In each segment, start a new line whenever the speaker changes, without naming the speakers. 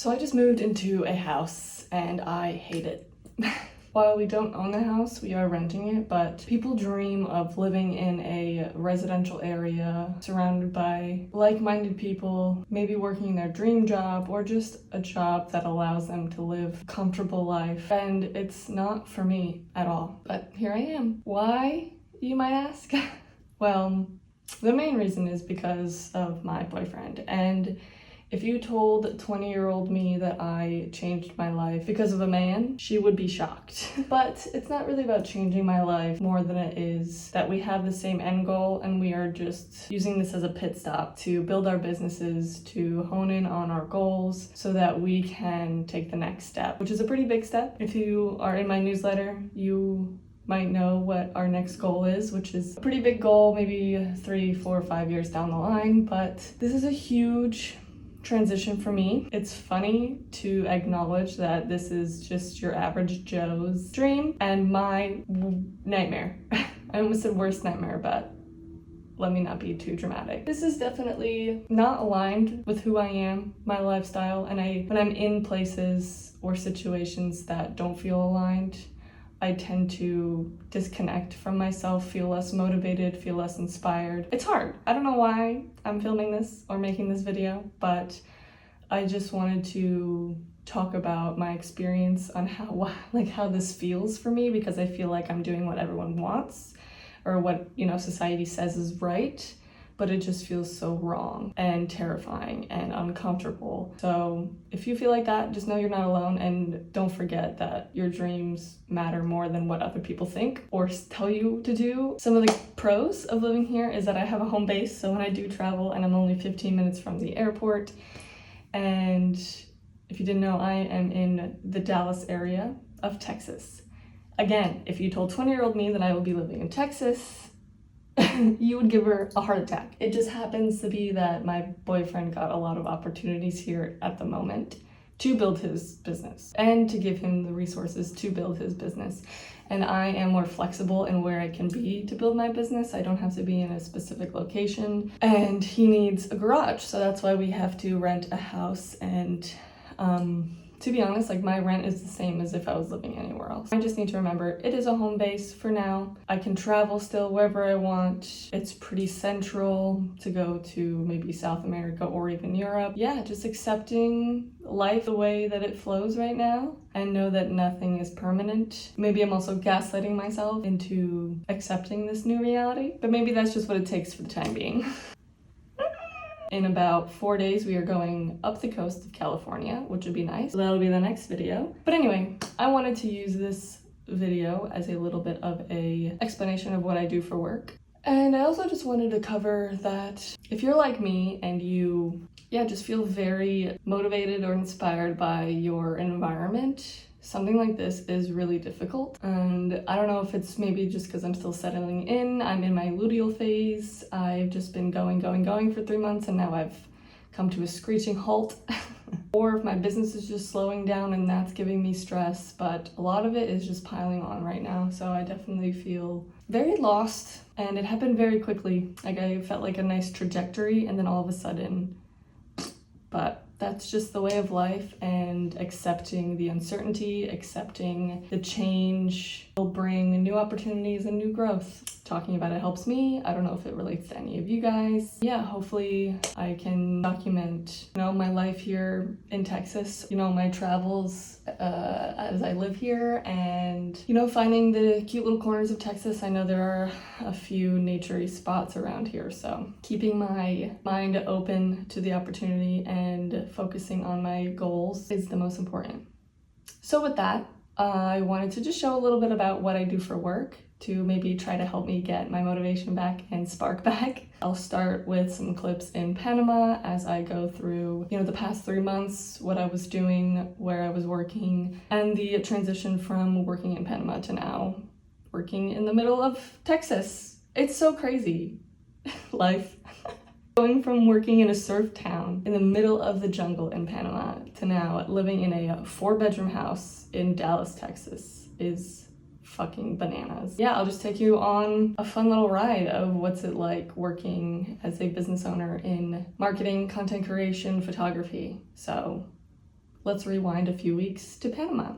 So I just moved into a house and I hate it. While we don't own the house, we are renting it, but people dream of living in a residential area surrounded by like-minded people, maybe working their dream job or just a job that allows them to live a comfortable life. And it's not for me at all, but here I am. Why, you might ask? Well, the main reason is because of my boyfriend. And if you told 20-year-old me that I changed my life because of a man, she would be shocked. But it's not really about changing my life more than it is that we have the same end goal and we are just using this as a pit stop to build our businesses, to hone in on our goals so that we can take the next step, which is a pretty big step. If you are in my newsletter, you might know what our next goal is, which is a pretty big goal, maybe 3, 4, 5 years down the line. But this is a huge transition for me. It's funny to acknowledge that this is just your average Joe's dream and my nightmare. I almost said worst nightmare, but let me not be too dramatic. This is definitely not aligned with who I am, my lifestyle, and when I'm in places or situations that don't feel aligned, I tend to disconnect from myself, feel less motivated, feel less inspired. It's hard. I don't know why I'm filming this or making this video, but I just wanted to talk about my experience on how this feels for me, because I feel like I'm doing what everyone wants or what, society says is right, but it just feels so wrong and terrifying and uncomfortable. So if you feel like that, just know you're not alone, and don't forget that your dreams matter more than what other people think or tell you to do. Some of the pros of living here is that I have a home base, so when I do travel, and I'm only 15 minutes from the airport, and if you didn't know, I am in the Dallas area of Texas. Again, if you told 20-year-old me that I would be living in Texas, you would give her a heart attack. It just happens to be that my boyfriend got a lot of opportunities here at the moment to build his business and to give him the resources to build his business. And I am more flexible in where I can be to build my business. I don't have to be in a specific location, and he needs a garage. So that's why we have to rent a house. And to be honest, my rent is the same as if I was living anywhere else. I just need to remember it is a home base for now. I can travel still wherever I want. It's pretty central to go to maybe South America or even Europe. Yeah, just accepting life the way that it flows right now and know that nothing is permanent. Maybe I'm also gaslighting myself into accepting this new reality, but maybe that's just what it takes for the time being. In about 4 days, we are going up the coast of California, which would be nice. So that'll be the next video. But anyway, I wanted to use this video as a little bit of a explanation of what I do for work. And I also just wanted to cover that if you're like me and you, just feel very motivated or inspired by your environment, something like this is really difficult. And I don't know if it's maybe just because I'm still settling in. I'm in my luteal phase. I've just been going for 3 months, and now I've come to a screeching halt. Or if my business is just slowing down and that's giving me stress, but a lot of it is just piling on right now. So I definitely feel very lost, and it happened very quickly. I felt like a nice trajectory, and then all of a sudden, but that's just the way of life, and accepting the uncertainty, accepting the change will bring new opportunities and new growth. Talking about it helps me. I don't know if it relates to any of you guys. Yeah, hopefully I can document, my life here in Texas, my travels as I live here, and, finding the cute little corners of Texas. I know there are a few nature-y spots around here, so keeping my mind open to the opportunity and focusing on my goals is the most important. So with that, I wanted to just show a little bit about what I do for work to maybe try to help me get my motivation back and spark back. I'll start with some clips in Panama as I go through, the past 3 months, what I was doing, where I was working, and the transition from working in Panama to now working in the middle of Texas. It's so crazy. Life. Going from working in a surf town in the middle of the jungle in Panama to now living in a 4-bedroom house in Dallas, Texas is fucking bananas. Yeah, I'll just take you on a fun little ride of what's it like working as a business owner in marketing, content creation, photography. So Let's rewind a few weeks to Panama.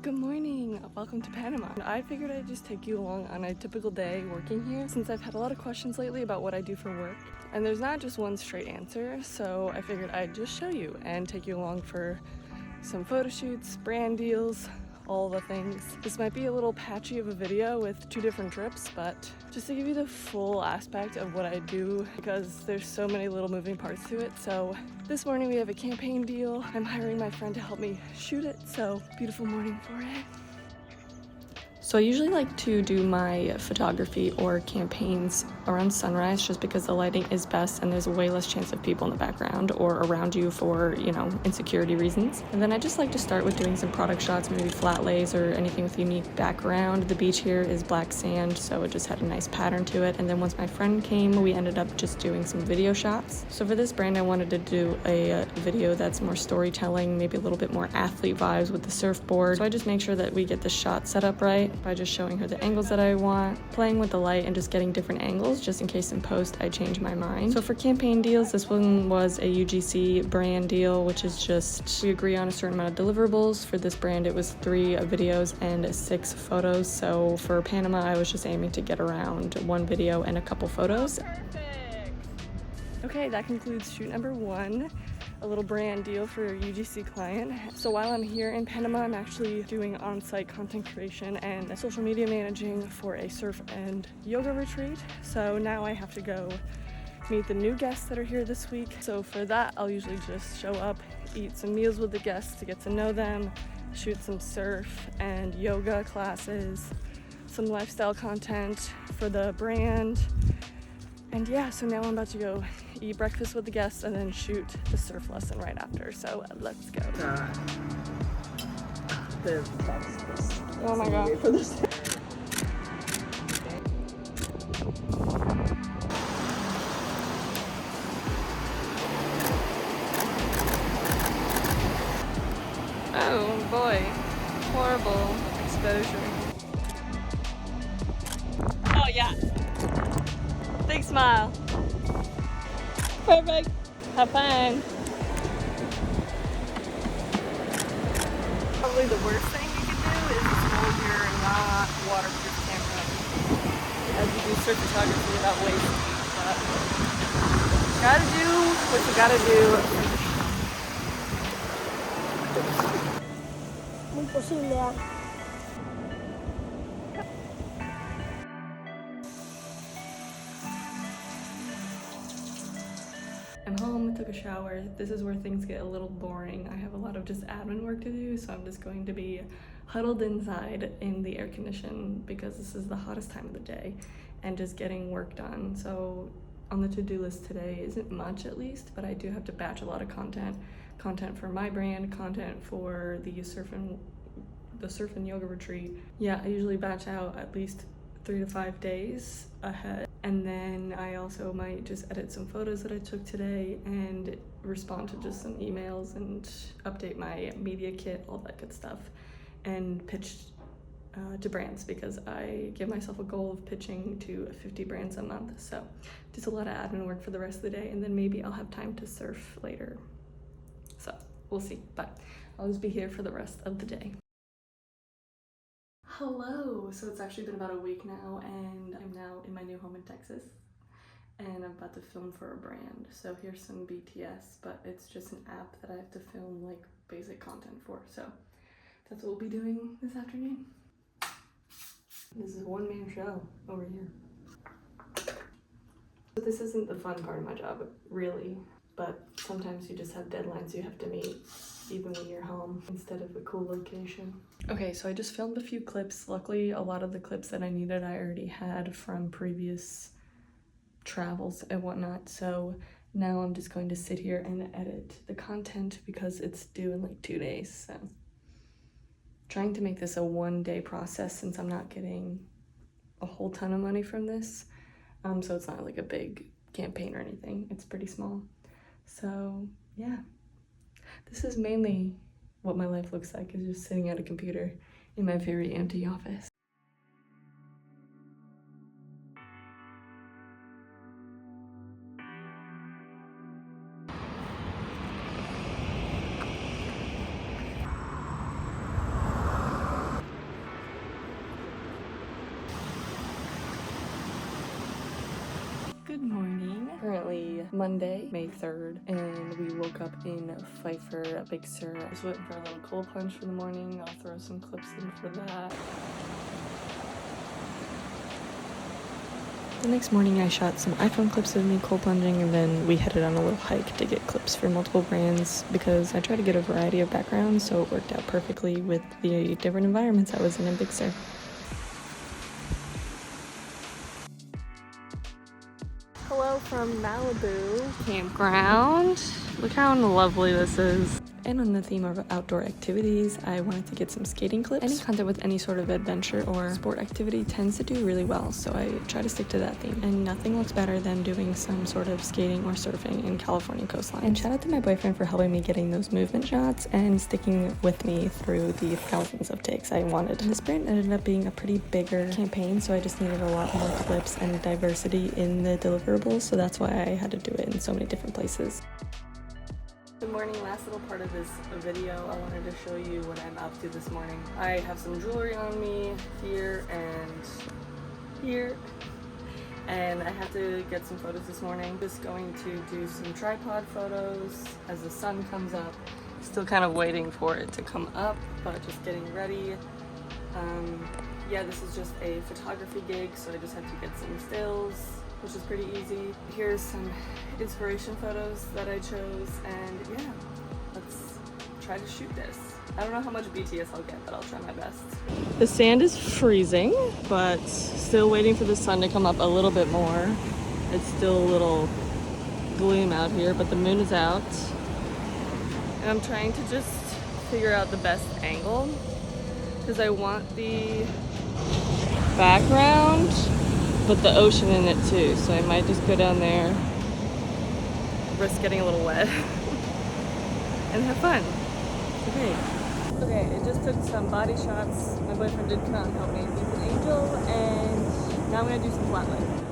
Good morning, welcome to Panama. I figured I'd just take you along on a typical day working here since I've had a lot of questions lately about what I do for work. And there's not just one straight answer, so I figured I'd just show you and take you along for some photo shoots, brand deals, all the things. This might be a little patchy of a video with 2 different trips, but just to give you the full aspect of what I do because there's so many little moving parts to it. So this morning we have a campaign deal. I'm hiring my friend to help me shoot it, so beautiful morning for it. So I usually like to do my photography or campaigns around sunrise just because the lighting is best and there's way less chance of people in the background or around you for, you know, insecurity reasons. And then I just like to start with doing some product shots, maybe flat lays or anything with a unique background. The beach here is black sand, so it just had a nice pattern to it. And then once my friend came, we ended up just doing some video shots. So for this brand, I wanted to do a video that's more storytelling, maybe a little bit more athlete vibes with the surfboard. So I just make sure that we get the shot set up right by just showing her the angles that I want, playing with the light and just getting different angles just in case in post I change my mind. So for campaign deals, this one was a UGC brand deal, which is just we agree on a certain amount of deliverables. For this brand, it was 3 videos and 6 photos. So for Panama, I was just aiming to get around 1 video and a couple photos. Perfect. Okay, that concludes shoot number 1. A little brand deal for a UGC client. So while I'm here in Panama, I'm actually doing on-site content creation and social media managing for a surf and yoga retreat. So now I have to go meet the new guests that are here this week. So for that, I'll usually just show up, eat some meals with the guests to get to know them, shoot some surf and yoga classes, some lifestyle content for the brand. And yeah, so now I'm about to go eat breakfast with the guests and then shoot the surf lesson right after. So let's go. Oh my god. Oh boy, horrible exposure. Oh yeah. Big smile. Perfect. Have fun. Probably the worst thing you can do is hold your not waterproof camera as you do surf photography without wasting. But gotta do what you gotta do. Muy posible. I'm home, took a shower. This is where things get a little boring. I have a lot of just admin work to do, so I'm just going to be huddled inside in the air condition because this is the hottest time of the day and just getting work done. So on the to-do list today isn't much at least, but I do have to batch a lot of content for my brand, content for the surf and yoga retreat. Yeah, I usually batch out at least 3 to 5 days ahead. And then I also might just edit some photos that I took today and respond to just some emails and update my media kit, all that good stuff, and pitch to brands because I give myself a goal of pitching to 50 brands a month. So just a lot of admin work for the rest of the day, and then maybe I'll have time to surf later. So we'll see, but I'll just be here for the rest of the day. Hello! So it's actually been about a week now and I'm now in my new home in Texas and I'm about to film for a brand. So here's some BTS, but it's just an app that I have to film like basic content for. So that's what we'll be doing this afternoon. This is a one-man show over here. But this isn't the fun part of my job, really, but sometimes you just have deadlines you have to meet even when you're home instead of a cool location. Okay, so I just filmed a few clips. Luckily, a lot of the clips that I needed I already had from previous travels and whatnot. So now I'm just going to sit here and edit the content because it's due in like 2 days. So trying to make this a 1-day process since I'm not getting a whole ton of money from this. So it's not like a big campaign or anything. It's pretty small. So yeah, this is mainly what my life looks like, is just sitting at a computer in my very empty office. currently Monday, May 3rd, and we woke up in Pfeiffer, Big Sur. Just waiting for a little cold plunge for the morning. I'll throw some clips in for that. The next morning I shot some iPhone clips of me cold plunging, and then we headed on a little hike to get clips for multiple brands because I try to get a variety of backgrounds, so it worked out perfectly with the different environments I was in Big Sur. Hello from Malibu campground. Look how lovely this is. And on the theme of outdoor activities, I wanted to get some skating clips. Any content with any sort of adventure or sport activity tends to do really well, so I try to stick to that theme. And nothing looks better than doing some sort of skating or surfing in California coastline. And shout out to my boyfriend for helping me getting those movement shots and sticking with me through the thousands of takes I wanted. This brand ended up being a pretty bigger campaign, so I just needed a lot more clips and diversity in the deliverables, so that's why I had to do it in so many different places. Good morning. Last little part of this video, I wanted to show you what I'm up to this morning. I have some jewelry on me here and here, and I have to get some photos this morning. Just going to do some tripod photos as the sun comes up. Still kind of waiting for it to come up, but just getting ready. Yeah, this is just a photography gig, so I just have to get some stills, which is pretty easy. Here's some inspiration photos that I chose, and yeah, let's try to shoot this. I don't know how much BTS I'll get, but I'll try my best. The sand is freezing, but still waiting for the sun to come up a little bit more. It's still a little gloom out here, but the moon is out. And I'm trying to just figure out the best angle, because I want the background but the ocean in it too, so I might just go down there, risk getting a little wet, and have fun. Okay, I just took some body shots. My boyfriend did come out and help me. He's an angel, and now I'm gonna do some flat lay.